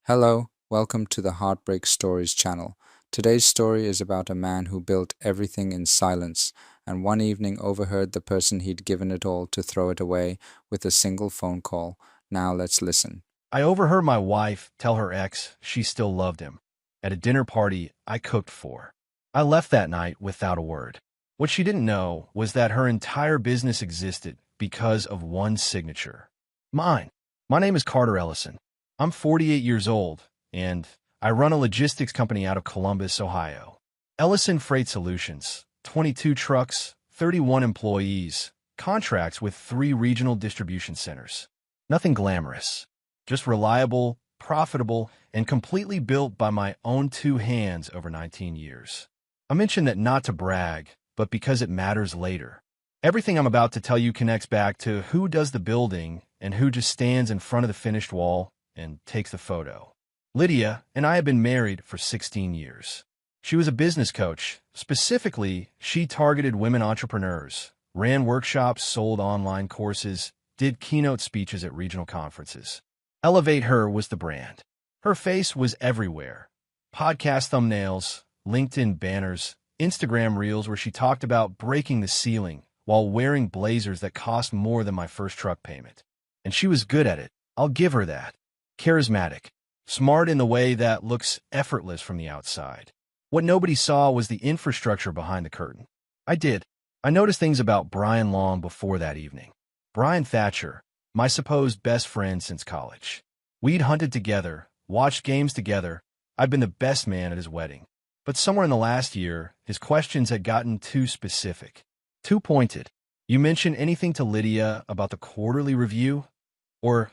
Hello, welcome to the Heartbreak Stories channel. Today's story is about a man who built everything in silence and one evening overheard the person he'd given it all to throw it away with a single phone call. Now let's listen. I overheard my wife tell her ex she still loved him at a dinner party I cooked for. I left that night without a word. What she didn't know was that her entire business existed because of one signature. Mine. My name is Carter Ellison. I'm 48 years old, and I run a logistics company out of Columbus, Ohio. Ellison Freight Solutions, 22 trucks, 31 employees, contracts with 3 regional distribution centers. Nothing glamorous. Just reliable, profitable, and completely built by my own 2 hands over 19 years. I mention that not to brag, but because it matters later. Everything I'm about to tell you connects back to who does the building and who just stands in front of the finished wall and takes the photo. Lydia and I have been married for 16 years. She was a business coach. Specifically, she targeted women entrepreneurs, ran workshops, sold online courses, did keynote speeches at regional conferences. Elevate Her was the brand. Her face was everywhere. Podcast thumbnails, LinkedIn banners, Instagram reels where she talked about breaking the ceiling while wearing blazers that cost more than my first truck payment. And she was good at it. I'll give her that. Charismatic. Smart in the way that looks effortless from the outside. What nobody saw was the infrastructure behind the curtain. I did. I noticed things about Brian long before that evening. Brian Thatcher, my supposed best friend since college. We'd hunted together, watched games together. I'd been the best man at his wedding. But somewhere in the last year, his questions had gotten too specific. Too pointed. You mention anything to Lydia about the quarterly review? Or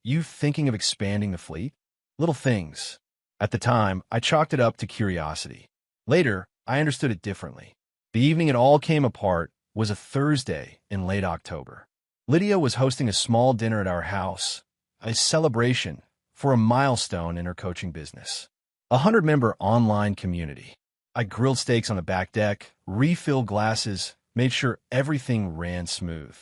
you thinking of expanding the fleet? Little things. At the time, I chalked it up to curiosity. Later, I understood it differently. The evening it all came apart was a Thursday in late October. Lydia was hosting a small dinner at our house, a celebration for a milestone in her coaching business. A 100-member online community. I grilled steaks on the back deck, refilled glasses, made sure everything ran smooth.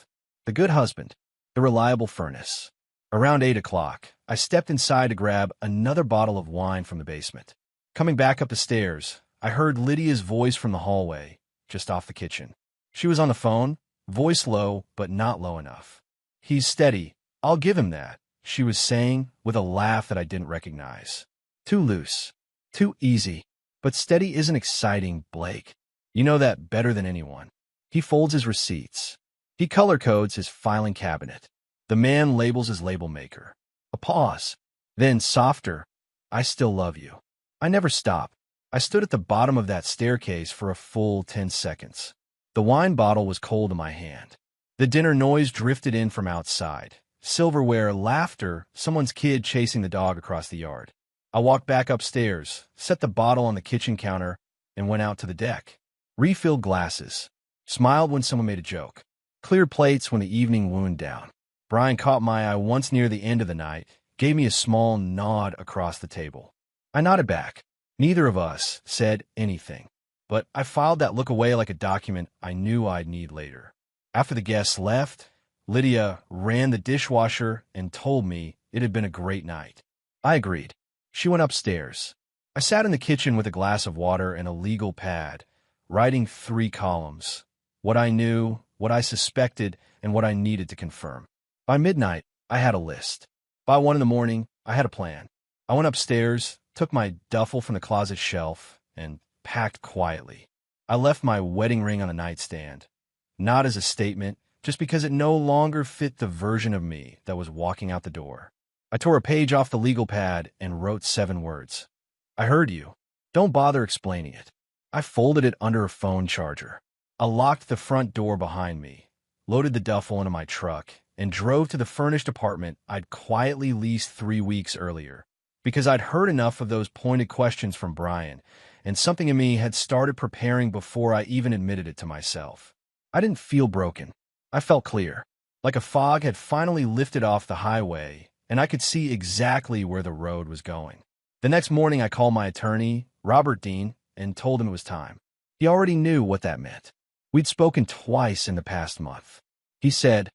The good husband, the reliable furnace. Around 8 o'clock, I stepped inside to grab another bottle of wine from the basement. Coming back up the stairs, I heard Lydia's voice from the hallway, just off the kitchen. She was on the phone, voice low, but not low enough. "He's steady. I'll give him that," she was saying with a laugh that I didn't recognize. Too loose. Too easy. But steady isn't exciting, Blake. You know that better than anyone. He folds his receipts. He color codes his filing cabinet. The man labels his label maker. A pause. Then, softer, "I still love you." I never stop. I stood at the bottom of that staircase for a full 10 seconds. The wine bottle was cold in my hand. The dinner noise drifted in from outside. Silverware, laughter, someone's kid chasing the dog across the yard. I walked back upstairs, set the bottle on the kitchen counter, and went out to the deck. Refilled glasses. Smiled when someone made a joke. Cleared plates when the evening wound down. Brian caught my eye once near the end of the night, gave me a small nod across the table. I nodded back. Neither of us said anything, but I filed that look away like a document I knew I'd need later. After the guests left, Lydia ran the dishwasher and told me it had been a great night. I agreed. She went upstairs. I sat in the kitchen with a glass of water and a legal pad, writing 3 columns. What I knew, what I suspected, and what I needed to confirm. By midnight, I had a list. By 1 in the morning, I had a plan. I went upstairs, took my duffel from the closet shelf, and packed quietly. I left my wedding ring on the nightstand, not as a statement, just because it no longer fit the version of me that was walking out the door. I tore a page off the legal pad and wrote 7 words. "I heard you. Don't bother explaining it." I folded it under a phone charger. I locked the front door behind me, loaded the duffel into my truck, and drove to the furnished apartment I'd quietly leased 3 weeks earlier, because I'd heard enough of those pointed questions from Brian, and something in me had started preparing before I even admitted it to myself. I didn't feel broken. I felt clear, like a fog had finally lifted off the highway, and I could see exactly where the road was going. The next morning, I called my attorney, Robert Dean, and told him it was time. He already knew what that meant. We'd spoken twice in the past month. He said,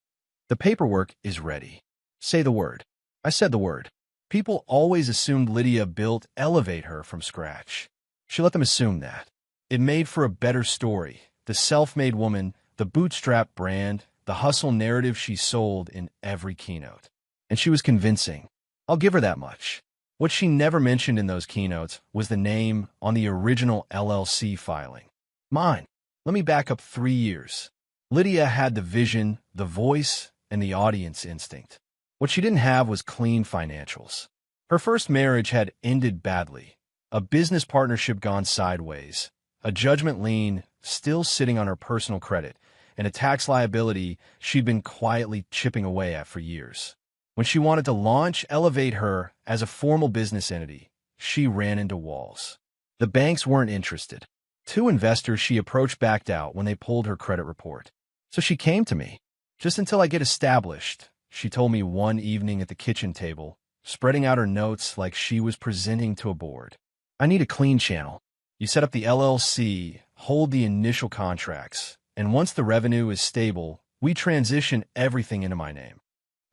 "The paperwork is ready. Say the word." I said the word. People always assumed Lydia built Elevate Her from scratch. She let them assume that. It made for a better story. The self-made woman, the bootstrap brand, the hustle narrative she sold in every keynote. And she was convincing. I'll give her that much. What she never mentioned in those keynotes was the name on the original LLC filing. Mine. Let me back up 3 years. Lydia had the vision, the voice, and the audience instinct. What she didn't have was clean financials. Her first marriage had ended badly. A business partnership gone sideways. A judgment lien still sitting on her personal credit, and a tax liability she'd been quietly chipping away at for years. When she wanted to launch Elevate Her as a formal business entity, she ran into walls. The banks weren't interested. 2 investors she approached backed out when they pulled her credit report. So she came to me. Just until I get established, she told me one evening at the kitchen table, spreading out her notes like she was presenting to a board. I need a clean channel. You set up the LLC, hold the initial contracts, and once the revenue is stable, we transition everything into my name.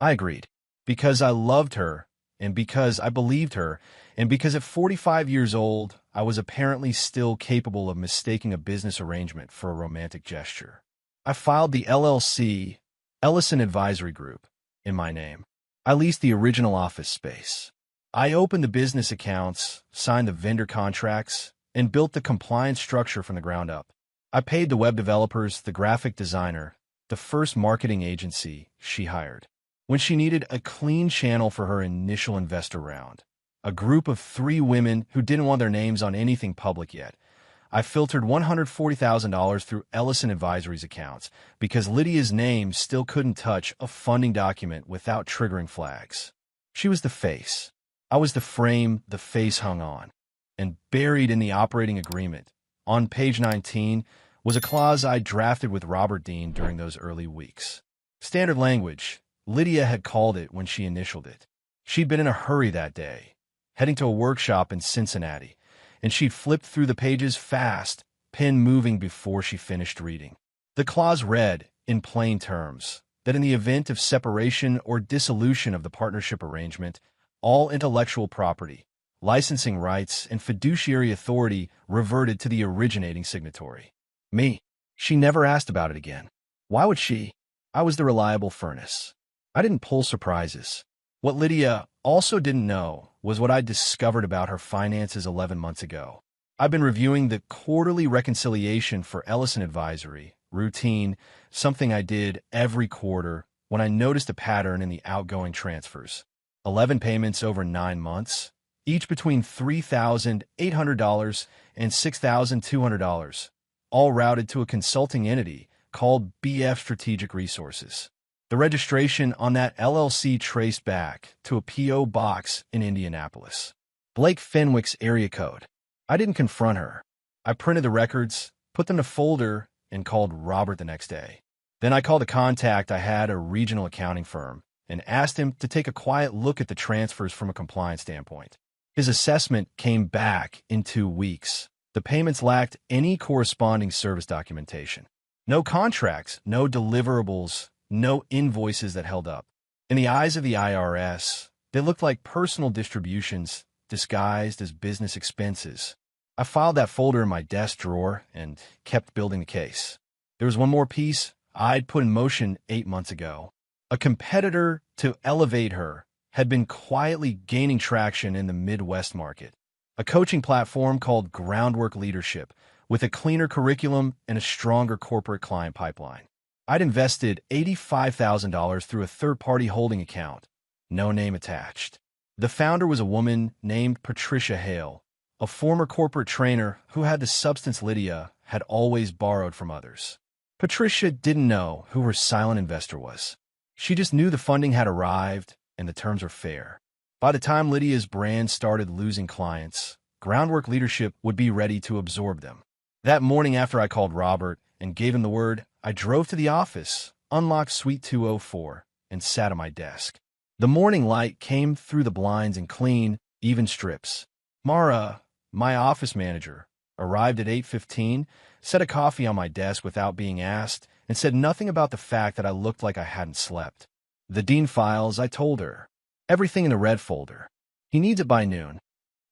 I agreed. Because I loved her, and because I believed her, and because at 45 years old, I was apparently still capable of mistaking a business arrangement for a romantic gesture. I filed the LLC, Ellison Advisory Group, in my name. I leased the original office space. I opened the business accounts, signed the vendor contracts, and built the compliance structure from the ground up. I paid the web developers, the graphic designer, the first marketing agency she hired. When she needed a clean channel for her initial investor round, a group of 3 women who didn't want their names on anything public yet, I filtered $140,000 through Ellison Advisory's accounts because Lydia's name still couldn't touch a funding document without triggering flags. She was the face. I was the frame the face hung on. And buried in the operating agreement, on page 19, was a clause I drafted with Robert Dean during those early weeks. Standard language, Lydia had called it when she initialed it. She'd been in a hurry that day, heading to a workshop in Cincinnati, and she'd flipped through the pages fast, pen moving before she finished reading. The clause read, in plain terms, that in the event of separation or dissolution of the partnership arrangement, all intellectual property, licensing rights, and fiduciary authority reverted to the originating signatory. Me. She never asked about it again. Why would she? I was the reliable furnace. I didn't pull surprises. What Lydia also didn't know was what I'd discovered about her finances 11 months ago. I've been reviewing the quarterly reconciliation for Ellison Advisory, routine, something I did every quarter when I noticed a pattern in the outgoing transfers. 11 payments over 9 months, each between $3,800 and $6,200, all routed to a consulting entity called BF Strategic Resources. The registration on that LLC traced back to a P.O. box in Indianapolis. Blake Fenwick's area code. I didn't confront her. I printed the records, put them in a folder, and called Robert the next day. Then I called a contact I had at a regional accounting firm and asked him to take a quiet look at the transfers from a compliance standpoint. His assessment came back in 2 weeks. The payments lacked any corresponding service documentation. No contracts, no deliverables, no invoices that held up. In the eyes of the IRS, they looked like personal distributions disguised as business expenses. I filed that folder in my desk drawer and kept building the case. There was one more piece I'd put in motion 8 months ago. A competitor to Elevate Her had been quietly gaining traction in the Midwest market. A coaching platform called Groundwork Leadership with a cleaner curriculum and a stronger corporate client pipeline. I'd invested $85,000 through a third-party holding account, no name attached. The founder was a woman named Patricia Hale, a former corporate trainer who had the substance Lydia had always borrowed from others. Patricia didn't know who her silent investor was. She just knew the funding had arrived and the terms were fair. By the time Lydia's brand started losing clients, Groundwork Leadership would be ready to absorb them. That morning after I called Robert and gave him the word, I drove to the office, unlocked Suite 204, and sat at my desk. The morning light came through the blinds in clean, even strips. Mara, my office manager, arrived at 8:15, set a coffee on my desk without being asked, and said nothing about the fact that I looked like I hadn't slept. The Dean files, I told her. Everything in the red folder. He needs it by noon.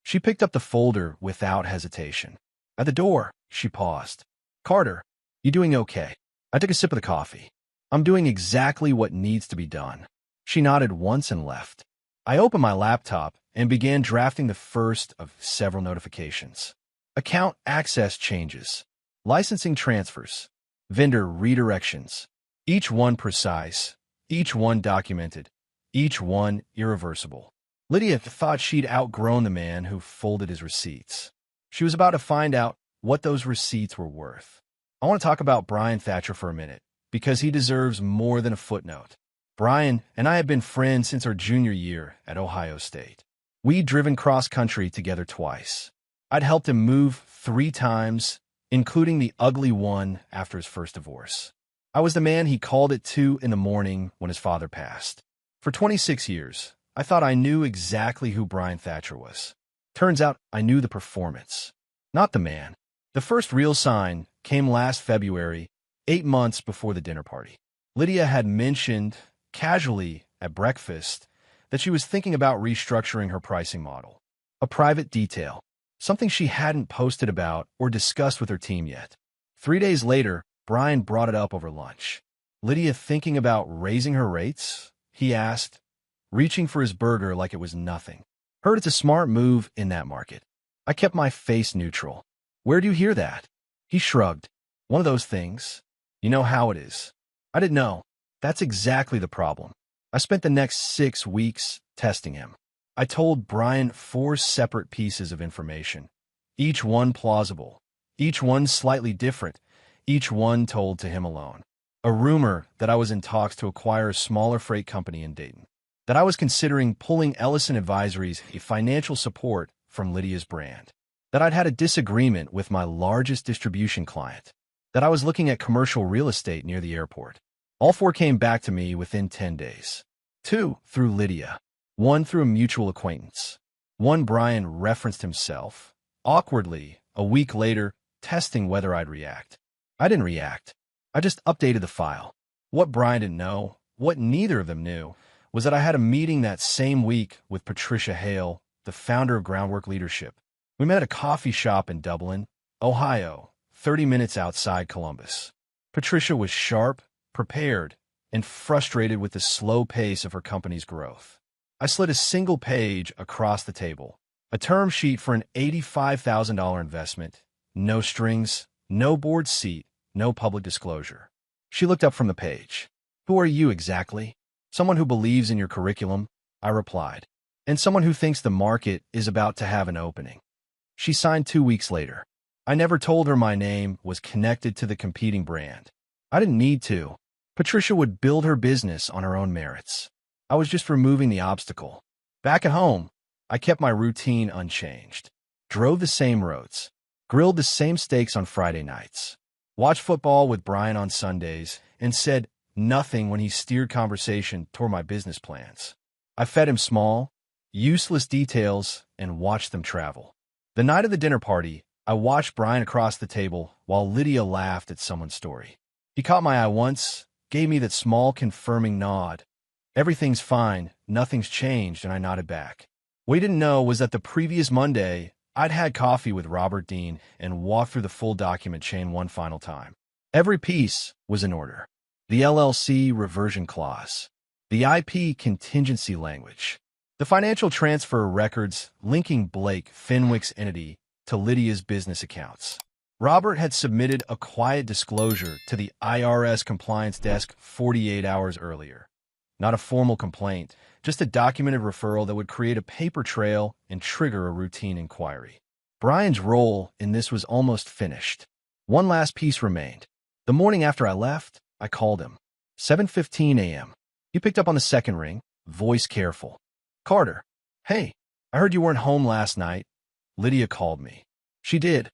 She picked up the folder without hesitation. At the door, she paused. Carter, you doing okay? I took a sip of the coffee. I'm doing exactly what needs to be done. She nodded once and left. I opened my laptop and began drafting the first of several notifications. Account access changes, licensing transfers, vendor redirections. Each one precise, each one documented, each one irreversible. Lydia thought she'd outgrown the man who folded his receipts. She was about to find out what those receipts were worth. I want to talk about Brian Thatcher for a minute, because he deserves more than a footnote. Brian and I have been friends since our junior year at Ohio State. We'd driven cross-country together twice. I'd helped him move 3 times, including the ugly one after his first divorce. I was the man he called at 2 in the morning when his father passed. For 26 years, I thought I knew exactly who Brian Thatcher was. Turns out I knew the performance, not the man. The first real sign came last February, 8 months before the dinner party. Lydia had mentioned, casually at breakfast, that she was thinking about restructuring her pricing model. A private detail, something she hadn't posted about or discussed with her team yet. 3 days later, Brian brought it up over lunch. Lydia thinking about raising her rates? He asked, reaching for his burger like it was nothing. Heard it's a smart move in that market. I kept my face neutral. Where do you hear that? He shrugged. One of those things. You know how it is. I didn't know. That's exactly the problem. I spent the next 6 weeks testing him. I told Brian 4 separate pieces of information, each one plausible, each one slightly different, each one told to him alone. A rumor that I was in talks to acquire a smaller freight company in Dayton, that I was considering pulling Ellison Advisory's financial support from Lydia's brand, that I'd had a disagreement with my largest distribution client, that I was looking at commercial real estate near the airport. All 4 came back to me within 10 days. 2 through Lydia, 1 through a mutual acquaintance. 1 Brian referenced himself, awkwardly, a week later, testing whether I'd react. I didn't react. I just updated the file. What Brian didn't know, what neither of them knew, was that I had a meeting that same week with Patricia Hale, the founder of Groundwork Leadership. We met at a coffee shop in Dublin, Ohio, 30 minutes outside Columbus. Patricia was sharp, prepared, and frustrated with the slow pace of her company's growth. I slid a single page across the table, a term sheet for an $85,000 investment, no strings, no board seat, no public disclosure. She looked up from the page. Who are you exactly? Someone who believes in your curriculum, I replied, and someone who thinks the market is about to have an opening. She signed 2 weeks later. I never told her my name was connected to the competing brand. I didn't need to. Patricia would build her business on her own merits. I was just removing the obstacle. Back at home, I kept my routine unchanged. Drove the same roads. Grilled the same steaks on Friday nights. Watched football with Brian on Sundays, and said nothing when he steered conversation toward my business plans. I fed him small, useless details and watched them travel. The night of the dinner party, I watched Brian across the table while Lydia laughed at someone's story. He caught my eye once, gave me that small confirming nod. Everything's fine, nothing's changed, and I nodded back. What he didn't know was that the previous Monday, I'd had coffee with Robert Dean and walked through the full document chain one final time. Every piece was in order. The LLC reversion clause, the IP contingency language, the financial transfer records linking Blake Fenwick's entity to Lydia's business accounts. Robert had submitted a quiet disclosure to the IRS compliance desk 48 hours earlier. Not a formal complaint, just a documented referral that would create a paper trail and trigger a routine inquiry. Brian's role in this was almost finished. One last piece remained. The morning after I left, I called him. 7:15 a.m. He picked up on the second ring, voice careful. Carter, hey, I heard you weren't home last night. Lydia called me. She did,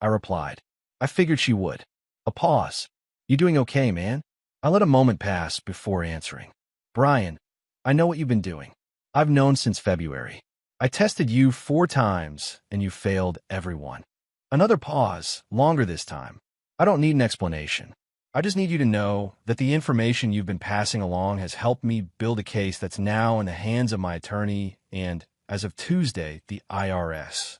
I replied. I figured she would. A pause. You doing okay, man? I let a moment pass before answering. Brian, I know what you've been doing. I've known since February. I tested you 4 times, and you failed every one. Another pause, longer this time. I don't need an explanation. I just need you to know that the information you've been passing along has helped me build a case that's now in the hands of my attorney and, as of Tuesday, the IRS.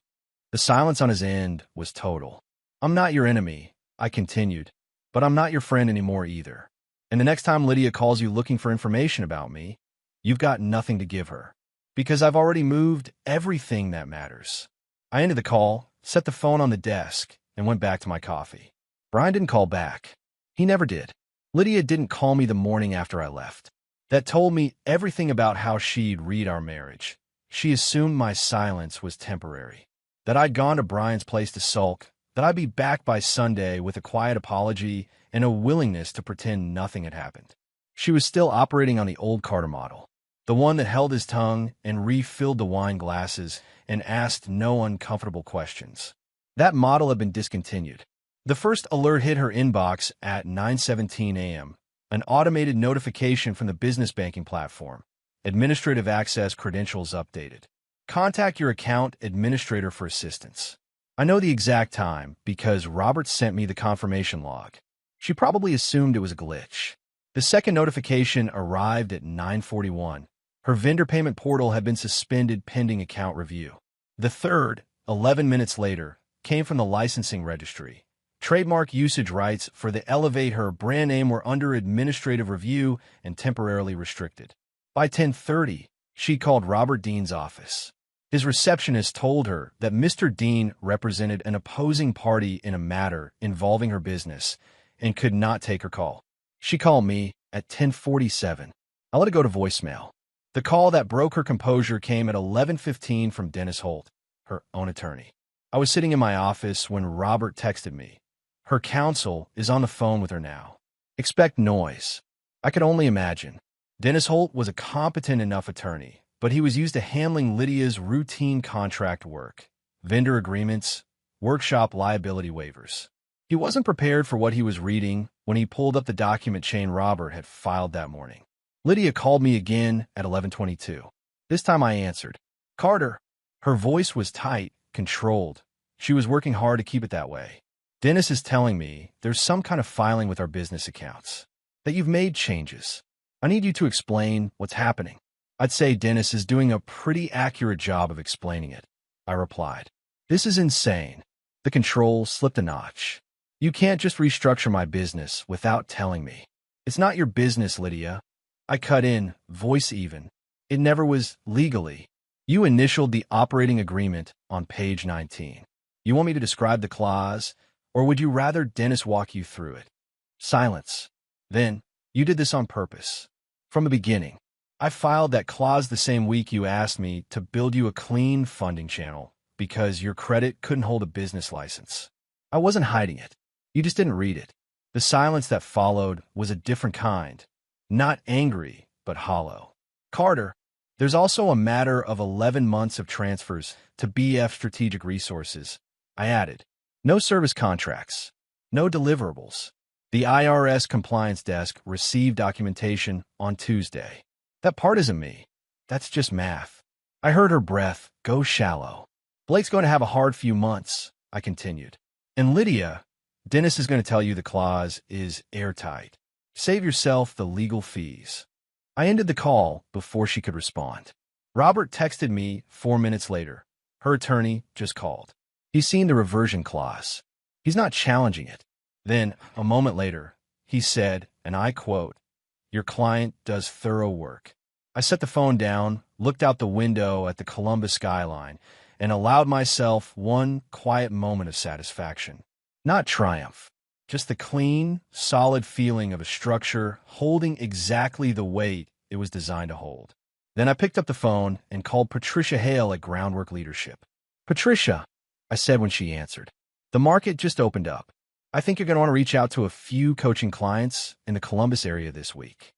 The silence on his end was total. I'm not your enemy, I continued, but I'm not your friend anymore either. And the next time Lydia calls you looking for information about me, you've got nothing to give her. Because I've already moved everything that matters. I ended the call, set the phone on the desk, and went back to my coffee. Brian didn't call back. He never did. Lydia didn't call me the morning after I left. That told me everything about how she'd read our marriage. She assumed my silence was temporary, that I'd gone to Brian's place to sulk, that I'd be back by Sunday with a quiet apology and a willingness to pretend nothing had happened. She was still operating on the old Carter model, the one that held his tongue and refilled the wine glasses and asked no uncomfortable questions. That model had been discontinued. The first alert hit her inbox at 9:17 a.m., an automated notification from the business banking platform. Administrative access credentials updated. Contact your account administrator for assistance. I know the exact time because Robert sent me the confirmation log. She probably assumed it was a glitch. The second notification arrived at 9:41. Her vendor payment portal had been suspended pending account review. The third, 11 minutes later, came from the licensing registry. Trademark usage rights for the Elevate Her brand name were under administrative review and temporarily restricted. By 10:30, she called Robert Dean's office. His receptionist told her that Mr. Dean represented an opposing party in a matter involving her business and could not take her call. She called me at 10:47. I let it go to voicemail. The call that broke her composure came at 11:15 from Dennis Holt, her own attorney. I was sitting in my office when Robert texted me. Her counsel is on the phone with her now. Expect noise. I could only imagine. Dennis Holt was a competent enough attorney, but he was used to handling Lydia's routine contract work, vendor agreements, workshop liability waivers. He wasn't prepared for what he was reading when he pulled up the document chain Robert had filed that morning. Lydia called me again at 11:22. This time I answered. Carter. Her voice was tight, controlled. She was working hard to keep it that way. Dennis is telling me there's some kind of filing with our business accounts, that you've made changes. I need you to explain what's happening. I'd say Dennis is doing a pretty accurate job of explaining it, I replied. This is insane. The control slipped a notch. You can't just restructure my business without telling me. It's not your business, Lydia. I cut in, voice even. It never was legally. You initialed the operating agreement on page 19. You want me to describe the clause, or would you rather Dennis walk you through it? Silence. Then, you did this on purpose. From the beginning. I filed that clause the same week you asked me to build you a clean funding channel because your credit couldn't hold a business license. I wasn't hiding it. You just didn't read it. The silence that followed was a different kind. Not angry, but hollow. Carter, there's also a matter of 11 months of transfers to BF Strategic Resources. I added. No service contracts. No deliverables. The IRS compliance desk received documentation on Tuesday. That part isn't me. That's just math. I heard her breath go shallow. Blake's going to have a hard few months, I continued. And Lydia, Dennis is going to tell you the clause is airtight. Save yourself the legal fees. I ended the call before she could respond. Robert texted me 4 minutes later. Her attorney just called. He's seen the reversion clause. He's not challenging it. Then, a moment later, he said, and I quote, "Your client does thorough work." I set the phone down, looked out the window at the Columbus skyline, and allowed myself one quiet moment of satisfaction. Not triumph, just the clean, solid feeling of a structure holding exactly the weight it was designed to hold. Then I picked up the phone and called Patricia Hale at Groundwork Leadership. "Patricia," I said when she answered, "the market just opened up. I think you're going to want to reach out to a few coaching clients in the Columbus area this week."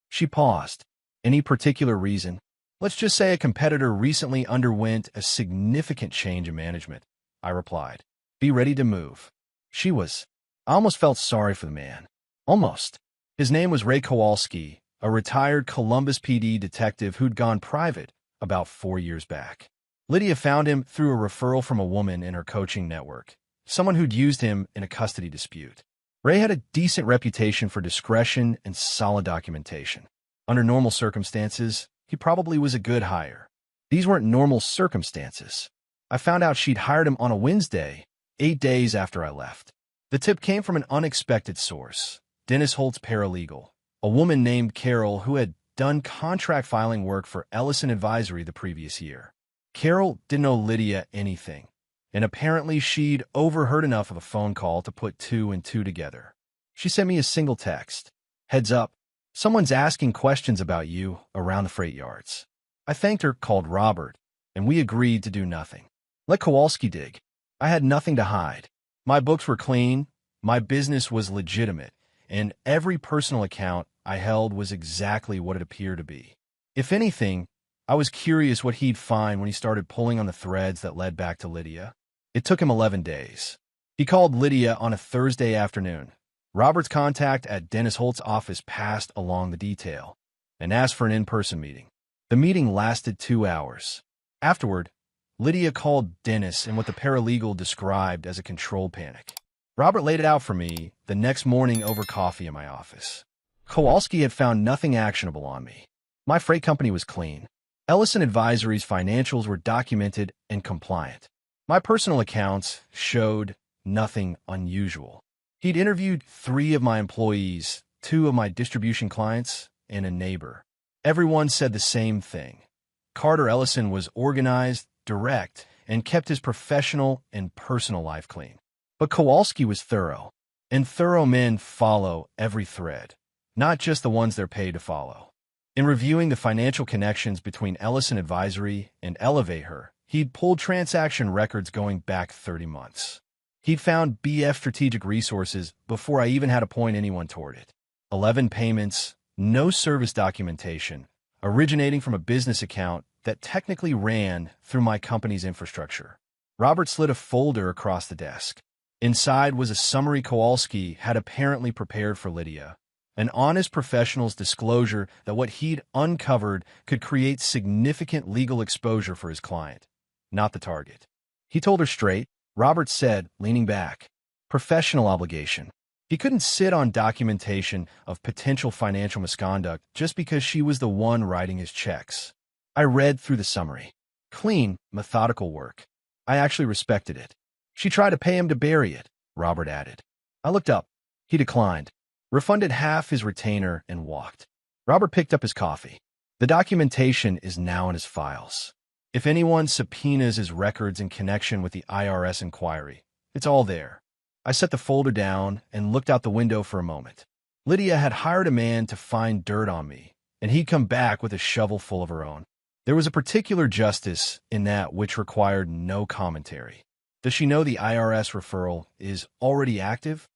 She paused. Any particular reason? Let's just say a competitor recently underwent a significant change in management, I replied. Be ready to move. She was. I almost felt sorry for the man. Almost. His name was Ray Kowalski, a retired Columbus PD detective who'd gone private about 4 years back. Lydia found him through a referral from a woman in her coaching network, someone who'd used him in a custody dispute. Ray had a decent reputation for discretion and solid documentation. Under normal circumstances, he probably was a good hire. These weren't normal circumstances. I found out she'd hired him on a Wednesday, 8 days after I left. The tip came from an unexpected source, Dennis Holt's paralegal, a woman named Carol who had done contract filing work for Ellison Advisory the previous year. Carol didn't owe Lydia anything, and apparently she'd overheard enough of a phone call to put two and two together. She sent me a single text. Heads up, someone's asking questions about you around the freight yards. I thanked her, called Robert, and we agreed to do nothing. Let Kowalski dig. I had nothing to hide. My books were clean, my business was legitimate, and every personal account I held was exactly what it appeared to be. If anything, I was curious what he'd find when he started pulling on the threads that led back to Lydia. It took him 11 days. He called Lydia on a Thursday afternoon. Robert's contact at Dennis Holt's office passed along the detail and asked for an in-person meeting. The meeting lasted 2 hours. Afterward, Lydia called Dennis in what the paralegal described as a controlled panic. Robert laid it out for me the next morning over coffee in my office. Kowalski had found nothing actionable on me. My freight company was clean. Ellison Advisory's financials were documented and compliant. My personal accounts showed nothing unusual. He'd interviewed 3 of my employees, 2 of my distribution clients, and a neighbor. Everyone said the same thing. Carter Ellison was organized, direct, and kept his professional and personal life clean. But Kowalski was thorough, and thorough men follow every thread, not just the ones they're paid to follow. In reviewing the financial connections between Ellison Advisory and Overheard, he'd pulled transaction records going back 30 months. He'd found BF Strategic Resources before I even had to point anyone toward it. 11 payments, no service documentation, originating from a business account that technically ran through my company's infrastructure. Robert slid a folder across the desk. Inside was a summary Kowalski had apparently prepared for Lydia, an honest professional's disclosure that what he'd uncovered could create significant legal exposure for his client, not the target. He told her straight, Robert said, leaning back. Professional obligation. He couldn't sit on documentation of potential financial misconduct just because she was the one writing his checks. I read through the summary. Clean, methodical work. I actually respected it. She tried to pay him to bury it, Robert added. I looked up. He declined, refunded half his retainer, and walked. Robert picked up his coffee. The documentation is now in his files. If anyone subpoenas his records in connection with the IRS inquiry, it's all there. I set the folder down and looked out the window for a moment. Lydia had hired a man to find dirt on me, and he'd come back with a shovel full of her own. There was a particular justice in that which required no commentary. Does she know the IRS referral is already active?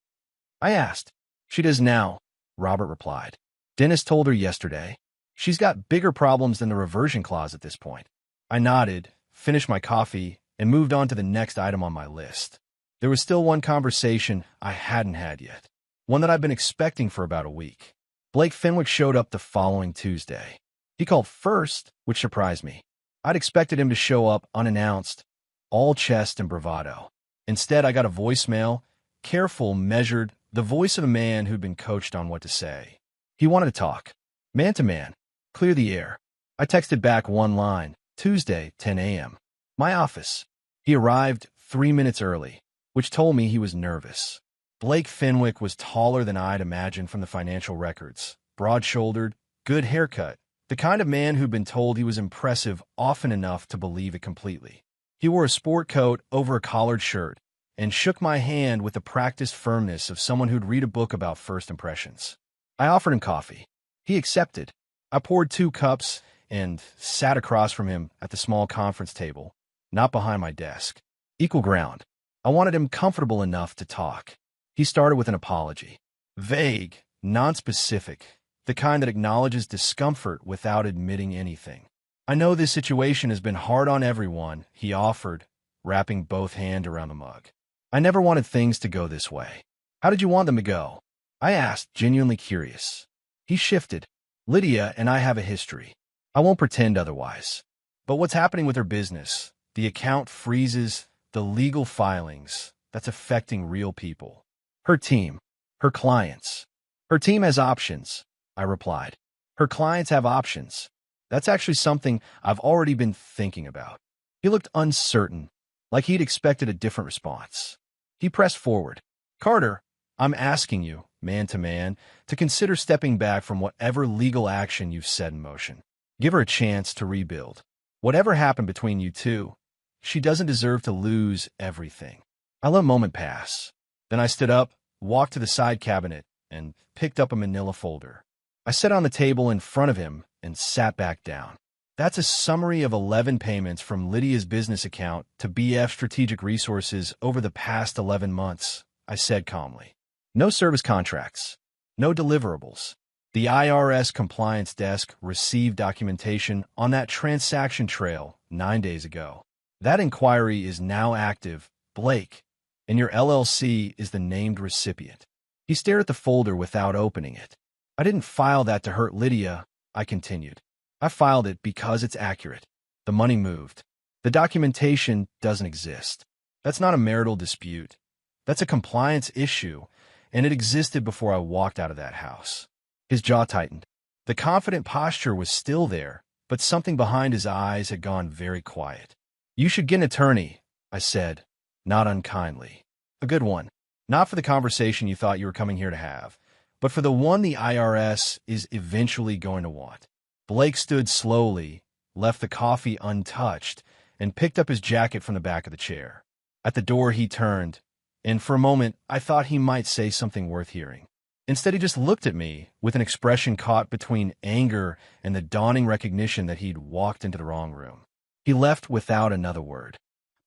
I asked. She does now, Robert replied. Dennis told her yesterday. She's got bigger problems than the reversion clause at this point. I nodded, finished my coffee, and moved on to the next item on my list. There was still one conversation I hadn't had yet, one that I've been expecting for about a week. Blake Fenwick showed up the following Tuesday. He called first, which surprised me. I'd expected him to show up unannounced, all chest and bravado. Instead, I got a voicemail, careful, measured, the voice of a man who'd been coached on what to say. He wanted to talk. Man to man. Clear the air. I texted back one line, Tuesday, 10 a.m. My office. He arrived 3 minutes early, which told me he was nervous. Blake Fenwick was taller than I'd imagined from the financial records, broad-shouldered, good haircut, the kind of man who'd been told he was impressive often enough to believe it completely. He wore a sport coat over a collared shirt and shook my hand with the practiced firmness of someone who'd read a book about first impressions. I offered him coffee. He accepted. I poured 2 cups and sat across from him at the small conference table, not behind my desk. Equal ground. I wanted him comfortable enough to talk. He started with an apology. Vague, nonspecific, the kind that acknowledges discomfort without admitting anything. I know this situation has been hard on everyone, he offered, wrapping both hands around the mug. I never wanted things to go this way. How did you want them to go? I asked, genuinely curious. He shifted. Lydia and I have a history. I won't pretend otherwise. But what's happening with her business? The account freezes, the legal filings, that's affecting real people. Her team, her clients. Her team has options, I replied. Her clients have options. That's actually something I've already been thinking about. He looked uncertain, like he'd expected a different response. He pressed forward. Carter, I'm asking you, man to man, to consider stepping back from whatever legal action you've set in motion. Give her a chance to rebuild. Whatever happened between you two, she doesn't deserve to lose everything. I let a moment pass. Then I stood up, walked to the side cabinet, and picked up a manila folder. I set it on the table in front of him and sat back down. That's a summary of 11 payments from Lydia's business account to BF Strategic Resources over the past 11 months, I said calmly. No service contracts. No deliverables. The IRS compliance desk received documentation on that transaction trail 9 days ago. That inquiry is now active, Blake, and your LLC is the named recipient. He stared at the folder without opening it. I didn't file that to hurt Lydia, I continued. I filed it because it's accurate. The money moved. The documentation doesn't exist. That's not a marital dispute. That's a compliance issue, and it existed before I walked out of that house. His jaw tightened. The confident posture was still there, but something behind his eyes had gone very quiet. You should get an attorney, I said, not unkindly. A good one. Not for the conversation you thought you were coming here to have, but for the one the IRS is eventually going to want. Blake stood slowly, left the coffee untouched, and picked up his jacket from the back of the chair. At the door he turned, and for a moment I thought he might say something worth hearing. Instead, he just looked at me with an expression caught between anger and the dawning recognition that he'd walked into the wrong room. He left without another word.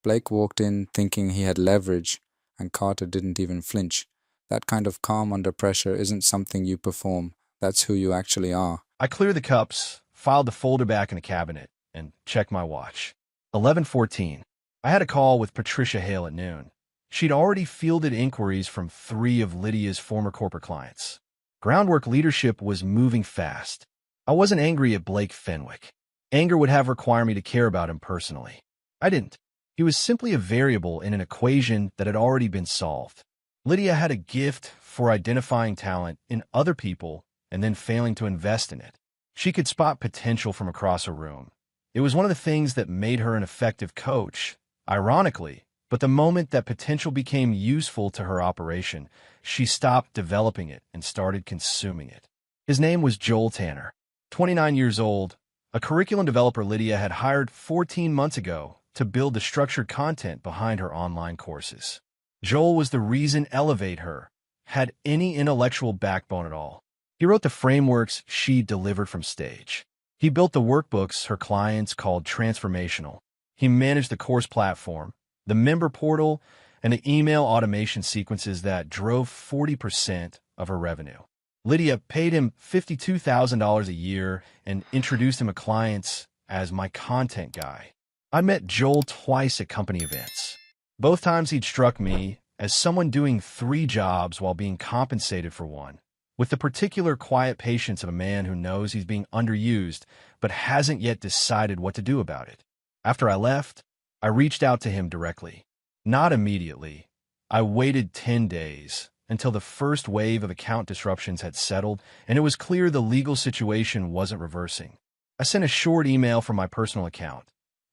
Blake walked in thinking he had leverage, and Carter didn't even flinch. That kind of calm under pressure isn't something you perform. That's who you actually are. I cleared the cups, filed the folder back in the cabinet, and checked my watch. 11:14. I had a call with Patricia Hale at noon. She'd already fielded inquiries from 3 of Lydia's former corporate clients. Groundwork leadership was moving fast. I wasn't angry at Blake Fenwick. Anger would have required me to care about him personally. I didn't. He was simply a variable in an equation that had already been solved. Lydia had a gift for identifying talent in other people and then failing to invest in it. She could spot potential from across a room. It was one of the things that made her an effective coach, ironically, but the moment that potential became useful to her operation, she stopped developing it and started consuming it. His name was Joel Tanner, 29 years old, a curriculum developer Lydia had hired 14 months ago to build the structured content behind her online courses. Joel was the reason Elevate Her had any intellectual backbone at all. He wrote the frameworks she delivered from stage. He built the workbooks her clients called transformational. He managed the course platform, the member portal, and the email automation sequences that drove 40% of her revenue. Lydia paid him $52,000 a year and introduced him to clients as my content guy. I met Joel twice at company events. Both times he'd struck me as someone doing 3 jobs while being compensated for one, with the particular quiet patience of a man who knows he's being underused but hasn't yet decided what to do about it. After I left, I reached out to him directly. Not immediately. I waited 10 days until the first wave of account disruptions had settled and it was clear the legal situation wasn't reversing. I sent a short email from my personal account.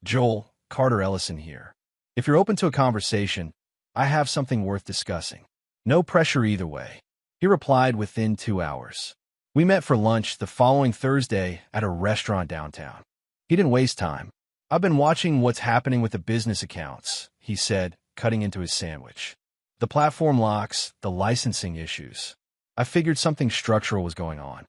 Joel, Carter Ellison here. If you're open to a conversation, I have something worth discussing. No pressure either way. He replied within 2 hours. We met for lunch the following Thursday at a restaurant downtown. He didn't waste time. I've been watching what's happening with the business accounts, he said, cutting into his sandwich. The platform locks, the licensing issues. I figured something structural was going on.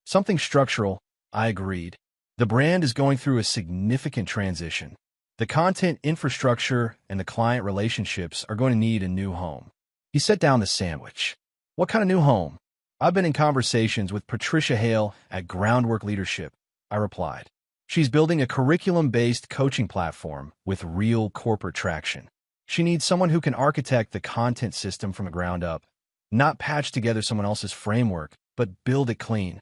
Something structural, I agreed. The brand is going through a significant transition. The content infrastructure and the client relationships are going to need a new home. He set down the sandwich. What kind of new home? I've been in conversations with Patricia Hale at Groundwork Leadership, I replied. She's building a curriculum-based coaching platform with real corporate traction. She needs someone who can architect the content system from the ground up, not patch together someone else's framework, but build it clean.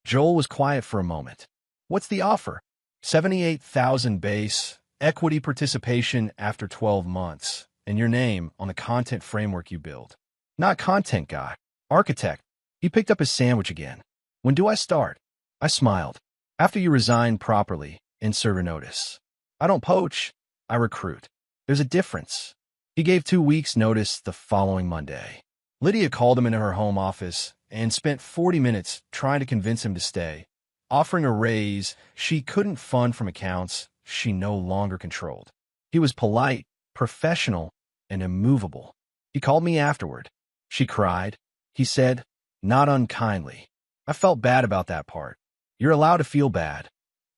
Joel was quiet for a moment. What's the offer? $78,000 base, equity participation after 12 months, and your name on the content framework you build. Not content guy, architect. He picked up his sandwich again. When do I start? I smiled. After you resign properly, insert a notice. I don't poach, I recruit. There's a difference. He gave 2 weeks' notice the following Monday. Lydia called him into her home office and spent 40 minutes trying to convince him to stay, offering a raise she couldn't fund from accounts she no longer controlled. He was polite, professional, and immovable. He called me afterward. She cried. He said, not unkindly. I felt bad about that part. You're allowed to feel bad,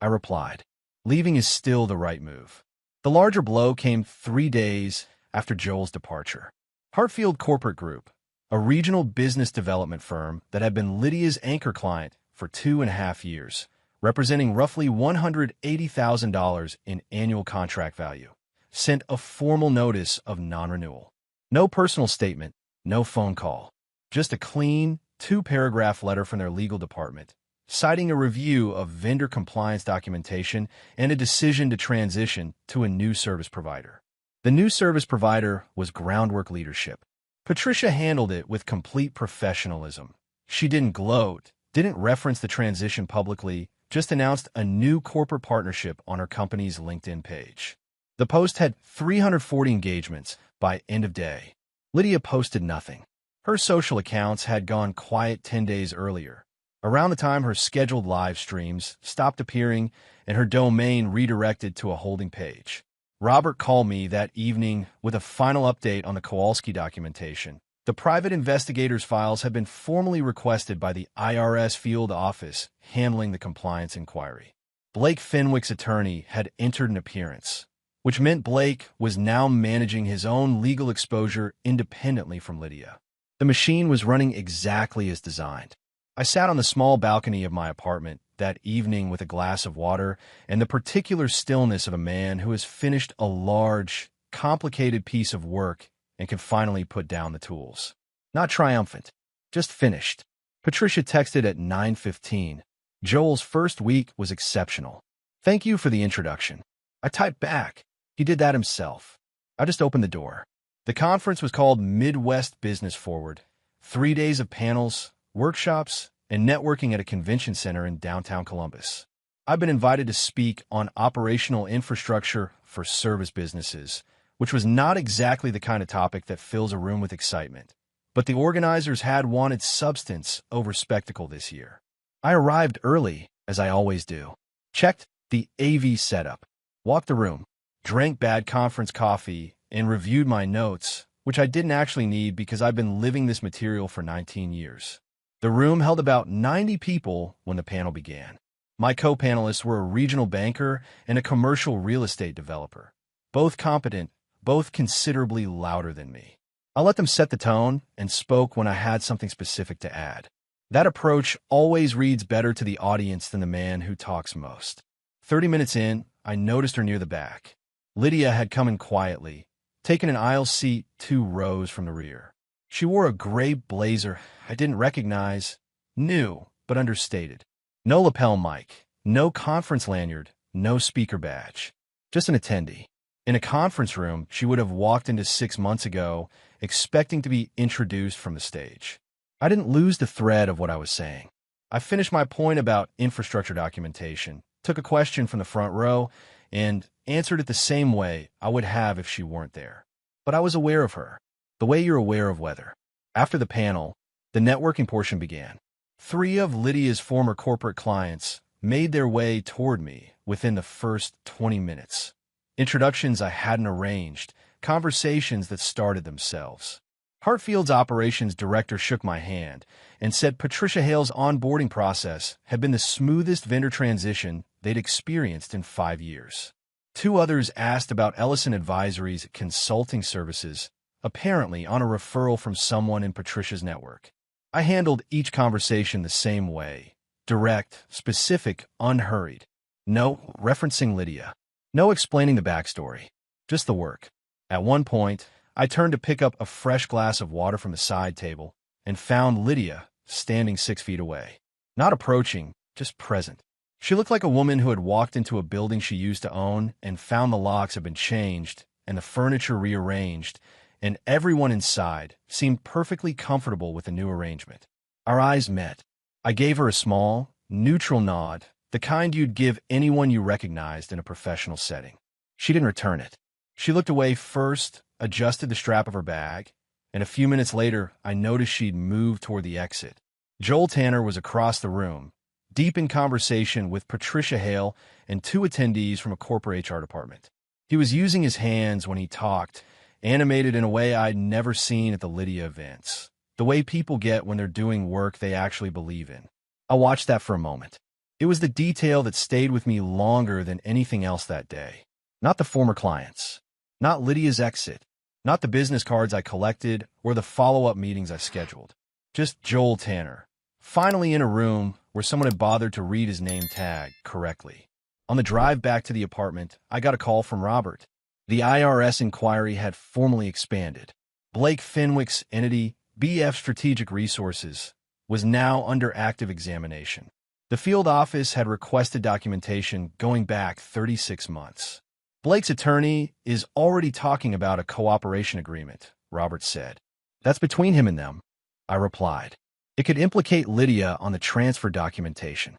I replied. Leaving is still the right move. The larger blow came 3 days after Joel's departure. Hartfield Corporate Group, a regional business development firm that had been Lydia's anchor client for 2.5 years, representing roughly $180,000 in annual contract value, sent a formal notice of non-renewal. No personal statement, no phone call, just a clean 2-paragraph letter from their legal department, citing a review of vendor compliance documentation and a decision to transition to a new service provider. The new service provider was Groundwork Leadership. Patricia handled it with complete professionalism. She didn't gloat, didn't reference the transition publicly, just announced a new corporate partnership on her company's LinkedIn page. The post had 340 engagements by end of day. Lydia posted nothing. Her social accounts had gone quiet 10 days earlier, around the time her scheduled live streams stopped appearing and her domain redirected to a holding page. Robert called me that evening with a final update on the Kowalski documentation. The private investigator's files had been formally requested by the IRS field office handling the compliance inquiry. Blake Fenwick's attorney had entered an appearance, which meant Blake was now managing his own legal exposure independently from Lydia. The machine was running exactly as designed. I sat on the small balcony of my apartment that evening with a glass of water and the particular stillness of a man who has finished a large, complicated piece of work and can finally put down the tools. Not triumphant, just finished. Patricia texted at 9:15. Joel's first week was exceptional. Thank you for the introduction. I typed back. He did that himself. I just opened the door. The conference was called Midwest Business Forward. 3 days of panels, workshops, and networking at a convention center in downtown Columbus. I've been invited to speak on operational infrastructure for service businesses, which was not exactly the kind of topic that fills a room with excitement. But the organizers had wanted substance over spectacle this year. I arrived early, as I always do, checked the AV setup, walked the room, drank bad conference coffee, and reviewed my notes, which I didn't actually need because I've been living this material for 19 years. The room held about 90 people when the panel began. My co-panelists were a regional banker and a commercial real estate developer, both competent, both considerably louder than me. I let them set the tone and spoke when I had something specific to add. That approach always reads better to the audience than the man who talks most. 30 minutes in, I noticed her near the back. Lydia had come in quietly, taken an aisle seat 2 rows from the rear. She wore a gray blazer I didn't recognize, new but understated. No lapel mic, no conference lanyard, no speaker badge. Just an attendee. In a conference room, she would have walked into 6 months ago, expecting to be introduced from the stage. I didn't lose the thread of what I was saying. I finished my point about infrastructure documentation, took a question from the front row, and answered it the same way I would have if she weren't there. But I was aware of her, the way you're aware of weather. After the panel, the networking portion began. 3 of Lydia's former corporate clients made their way toward me within the first 20 minutes. Introductions I hadn't arranged, conversations that started themselves. Hartfield's operations director shook my hand and said Patricia Hale's onboarding process had been the smoothest vendor transition they'd experienced in 5 years. 2 others asked about Ellison Advisory's consulting services, apparently on a referral from someone in Patricia's network. I handled each conversation the same way, direct, specific, unhurried. No referencing Lydia. No explaining the backstory. Just the work. At one point, I turned to pick up a fresh glass of water from the side table and found Lydia standing 6 feet away. Not approaching, just present. She looked like a woman who had walked into a building she used to own and found the locks had been changed and the furniture rearranged, and everyone inside seemed perfectly comfortable with the new arrangement. Our eyes met. I gave her a small, neutral nod, the kind you'd give anyone you recognized in a professional setting. She didn't return it. She looked away first, adjusted the strap of her bag, and a few minutes later, I noticed she'd moved toward the exit. Joel Tanner was across the room, deep in conversation with Patricia Hale and two attendees from a corporate HR department. He was using his hands when he talked, animated in a way I'd never seen at the Lydia events. The way people get when they're doing work they actually believe in. I watched that for a moment. It was the detail that stayed with me longer than anything else that day. Not the former clients. Not Lydia's exit. Not the business cards I collected or the follow-up meetings I scheduled. Just Joel Tanner, finally in a room where someone had bothered to read his name tag correctly. On the drive back to the apartment, I got a call from Robert. The IRS inquiry had formally expanded. Blake Fenwick's entity, BF Strategic Resources, was now under active examination. The field office had requested documentation going back 36 months. Blake's attorney is already talking about a cooperation agreement, Robert said. That's between him and them, I replied. It could implicate Lydia on the transfer documentation.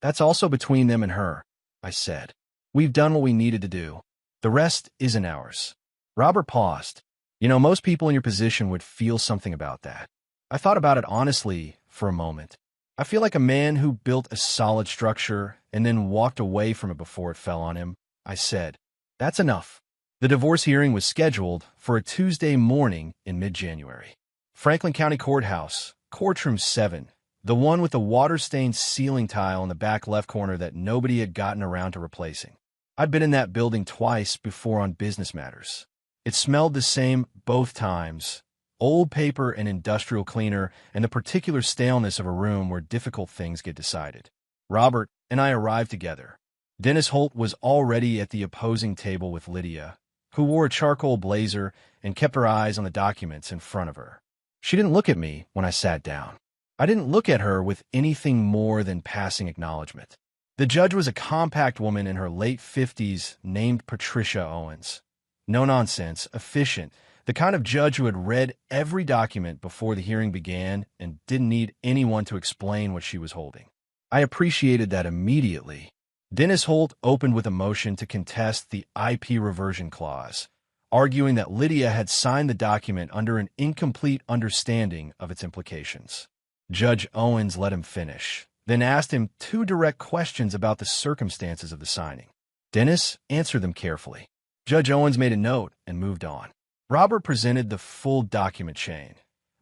That's also between them and her, I said. We've done what we needed to do. The rest isn't ours. Robert paused. Most people in your position would feel something about that. I thought about it honestly for a moment. I feel like a man who built a solid structure and then walked away from it before it fell on him, I said. That's enough. The divorce hearing was scheduled for a Tuesday morning in mid-January. Franklin County Courthouse, Courtroom 7, the one with the water-stained ceiling tile in the back left corner that nobody had gotten around to replacing. I'd been in that building twice before on business matters. It smelled the same both times, old paper and industrial cleaner, and the particular staleness of a room where difficult things get decided. Robert and I arrived together. Dennis Holt was already at the opposing table with Lydia, who wore a charcoal blazer and kept her eyes on the documents in front of her. She didn't look at me when I sat down. I didn't look at her with anything more than passing acknowledgement. The judge was a compact woman in her late 50s named Patricia Owens. No nonsense, efficient, the kind of judge who had read every document before the hearing began and didn't need anyone to explain what she was holding. I appreciated that immediately. Dennis Holt opened with a motion to contest the IP reversion clause, arguing that Lydia had signed the document under an incomplete understanding of its implications. Judge Owens let him finish, then asked him two direct questions about the circumstances of the signing. Dennis answered them carefully. Judge Owens made a note and moved on. Robert presented the full document chain,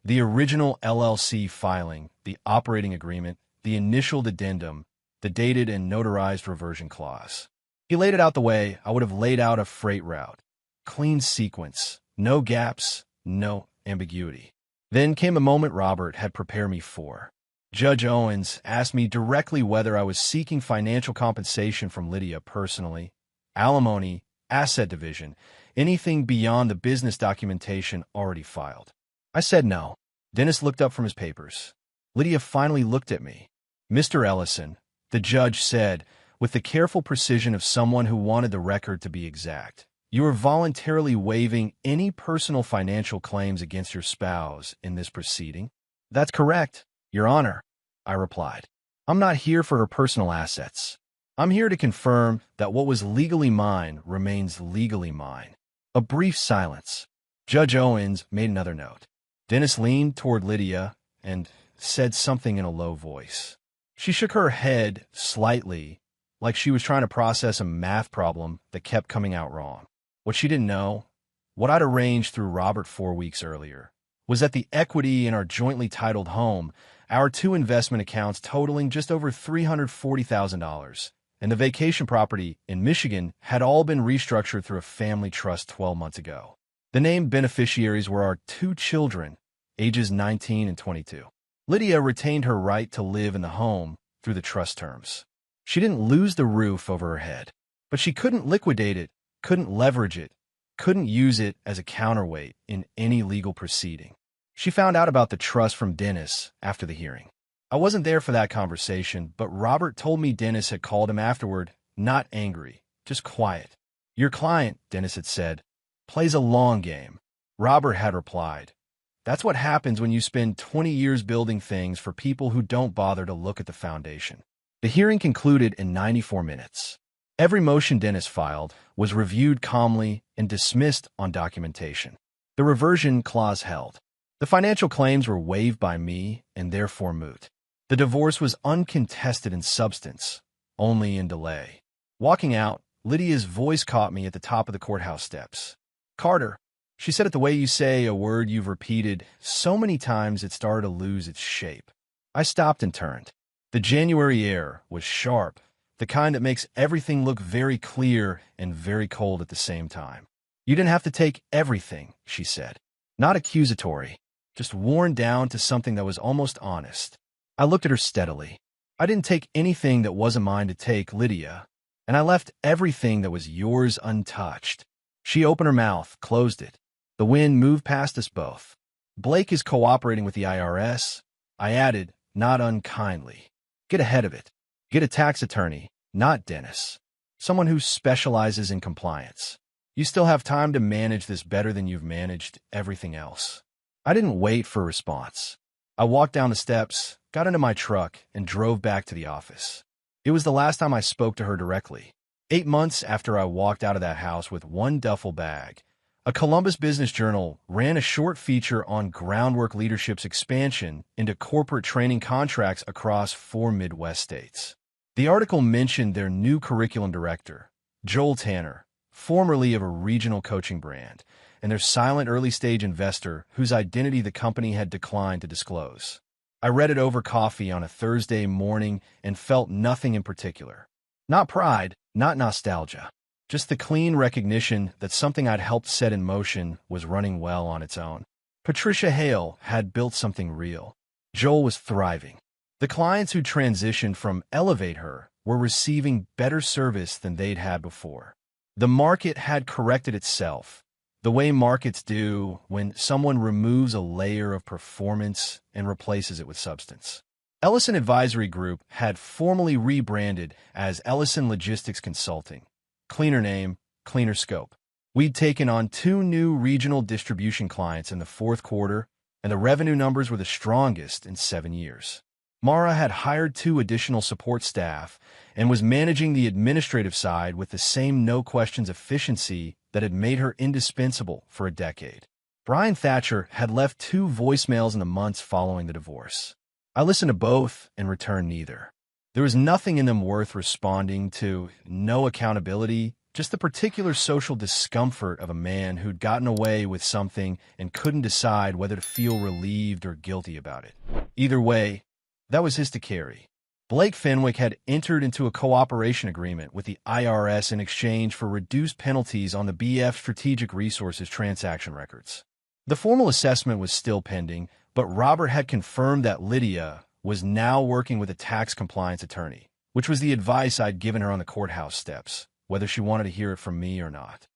the original LLC filing, the operating agreement, the initial addendum, the dated and notarized reversion clause. He laid it out the way I would have laid out a freight route. Clean sequence, no gaps, no ambiguity. Then came a moment Robert had prepared me for. Judge Owens asked me directly whether I was seeking financial compensation from Lydia personally, alimony, asset division, anything beyond the business documentation already filed. I said no. Dennis looked up from his papers. Lydia finally looked at me. Mr. Ellison, the judge said, with the careful precision of someone who wanted the record to be exact, you are voluntarily waiving any personal financial claims against your spouse in this proceeding? That's correct, Your Honor, I replied. I'm not here for her personal assets. I'm here to confirm that what was legally mine remains legally mine. A brief silence. Judge Owens made another note. Dennis leaned toward Lydia and said something in a low voice. She shook her head slightly, like she was trying to process a math problem that kept coming out wrong. What she didn't know, what I'd arranged through Robert 4 weeks earlier, was that the equity in our jointly titled home, our two investment accounts totaling just over $340,000, and the vacation property in Michigan had all been restructured through a family trust 12 months ago. The named beneficiaries were our two children, ages 19 and 22. Lydia retained her right to live in the home through the trust terms. She didn't lose the roof over her head, but she couldn't liquidate it, couldn't leverage it, couldn't use it as a counterweight in any legal proceeding. She found out about the trust from Dennis after the hearing. I wasn't there for that conversation, but Robert told me Dennis had called him afterward, not angry, just quiet. Your client, Dennis had said, plays a long game. Robert had replied, that's what happens when you spend 20 years building things for people who don't bother to look at the foundation. The hearing concluded in 94 minutes. Every motion Dennis filed was reviewed calmly and dismissed on documentation. The reversion clause held. The financial claims were waived by me and therefore moot. The divorce was uncontested in substance, only in delay. Walking out, Lydia's voice caught me at the top of the courthouse steps. "Carter," she said it the way you say a word you've repeated so many times it started to lose its shape. I stopped and turned. The January air was sharp, the kind that makes everything look very clear and very cold at the same time. "You didn't have to take everything," she said. Not accusatory, just worn down to something that was almost honest. I looked at her steadily. "I didn't take anything that wasn't mine to take, Lydia, and I left everything that was yours untouched." She opened her mouth, closed it. The wind moved past us both. "Blake is cooperating with the IRS," I added, not unkindly. "Get ahead of it. Get a tax attorney, not Dennis. Someone who specializes in compliance. You still have time to manage this better than you've managed everything else." I didn't wait for a response. I walked down the steps, got into my truck, and drove back to the office. It was the last time I spoke to her directly. 8 months after I walked out of that house with one duffel bag, a Columbus Business Journal ran a short feature on Groundwork Leadership's expansion into corporate training contracts across 4 Midwest states. The article mentioned their new curriculum director, Joel Tanner, formerly of a regional coaching brand, and their silent early-stage investor whose identity the company had declined to disclose. I read it over coffee on a Thursday morning and felt nothing in particular. Not pride, not nostalgia. Just the clean recognition that something I'd helped set in motion was running well on its own. Patricia Hale had built something real. Joel was thriving. The clients who transitioned from Elevate Her were receiving better service than they'd had before. The market had corrected itself, the way markets do when someone removes a layer of performance and replaces it with substance. Ellison Advisory Group had formally rebranded as Ellison Logistics Consulting. Cleaner name, cleaner scope. We'd taken on 2 new regional distribution clients in the 4th quarter, and the revenue numbers were the strongest in 7 years. Mara had hired 2 additional support staff and was managing the administrative side with the same no-questions efficiency that had made her indispensable for a decade. Brian Thatcher had left 2 voicemails in the months following the divorce. I listened to both and returned neither. There was nothing in them worth responding to, no accountability, just the particular social discomfort of a man who'd gotten away with something and couldn't decide whether to feel relieved or guilty about it. Either way, that was his to carry. Blake Fenwick had entered into a cooperation agreement with the IRS in exchange for reduced penalties on the BF Strategic Resources transaction records. The formal assessment was still pending, but Robert had confirmed that Lydia was now working with a tax compliance attorney, which was the advice I'd given her on the courthouse steps, whether she wanted to hear it from me or not.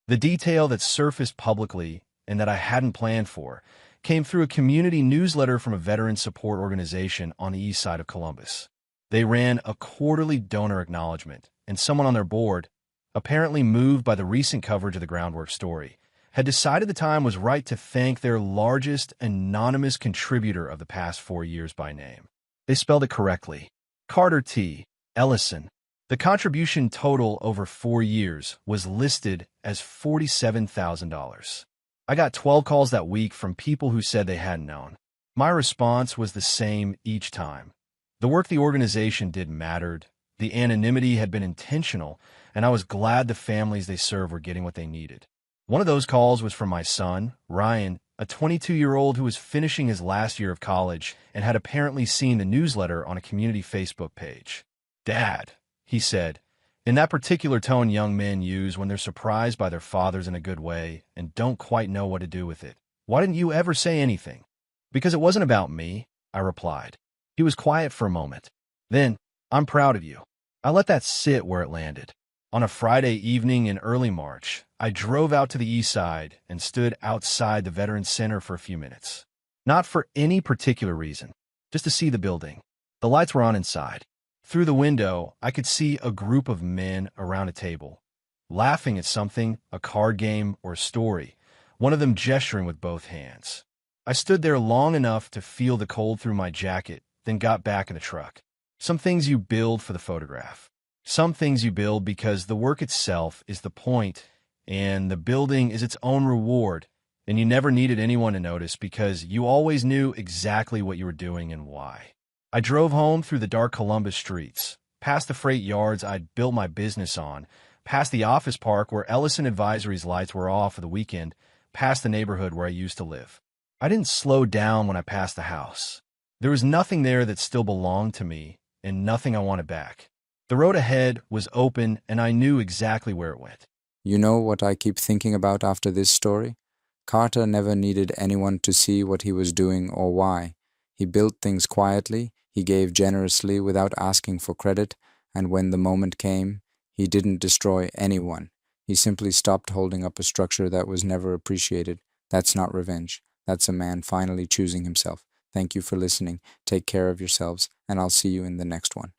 The detail that surfaced publicly and that I hadn't planned for came through a community newsletter from a veteran support organization on the east side of Columbus. They ran a quarterly donor acknowledgement, and someone on their board, apparently moved by the recent coverage of the Groundwork story, had decided the time was right to thank their largest anonymous contributor of the past 4 years by name. They spelled it correctly. Carter T. Ellison. The contribution total over 4 years was listed as $47,000. I got 12 calls that week from people who said they hadn't known. My response was the same each time. The work the organization did mattered, the anonymity had been intentional, and I was glad the families they serve were getting what they needed. One of those calls was from my son, Ryan, a 22-year-old who was finishing his last year of college and had apparently seen the newsletter on a community Facebook page. "Dad," he said, in that particular tone young men use when they're surprised by their fathers in a good way and don't quite know what to do with it. "Why didn't you ever say anything?" "Because it wasn't about me," I replied. He was quiet for a moment. Then, "I'm proud of you." I let that sit where it landed. On a Friday evening in early March, I drove out to the east side and stood outside the Veterans Center for a few minutes. Not for any particular reason, just to see the building. The lights were on inside. Through the window, I could see a group of men around a table, laughing at something, a card game or a story, one of them gesturing with both hands. I stood there long enough to feel the cold through my jacket, then got back in the truck. Some things you build for the photograph. Some things you build because the work itself is the point, and the building is its own reward, and you never needed anyone to notice because you always knew exactly what you were doing and why. I drove home through the dark Columbus streets, past the freight yards I'd built my business on, past the office park where Ellison Advisory's lights were off for the weekend, past the neighborhood where I used to live. I didn't slow down when I passed the house. There was nothing there that still belonged to me, and nothing I wanted back. The road ahead was open, and I knew exactly where it went. You know what I keep thinking about after this story? Carter never needed anyone to see what he was doing or why. He built things quietly, he gave generously without asking for credit, and when the moment came, he didn't destroy anyone. He simply stopped holding up a structure that was never appreciated. That's not revenge. That's a man finally choosing himself. Thank you for listening. Take care of yourselves, and I'll see you in the next one.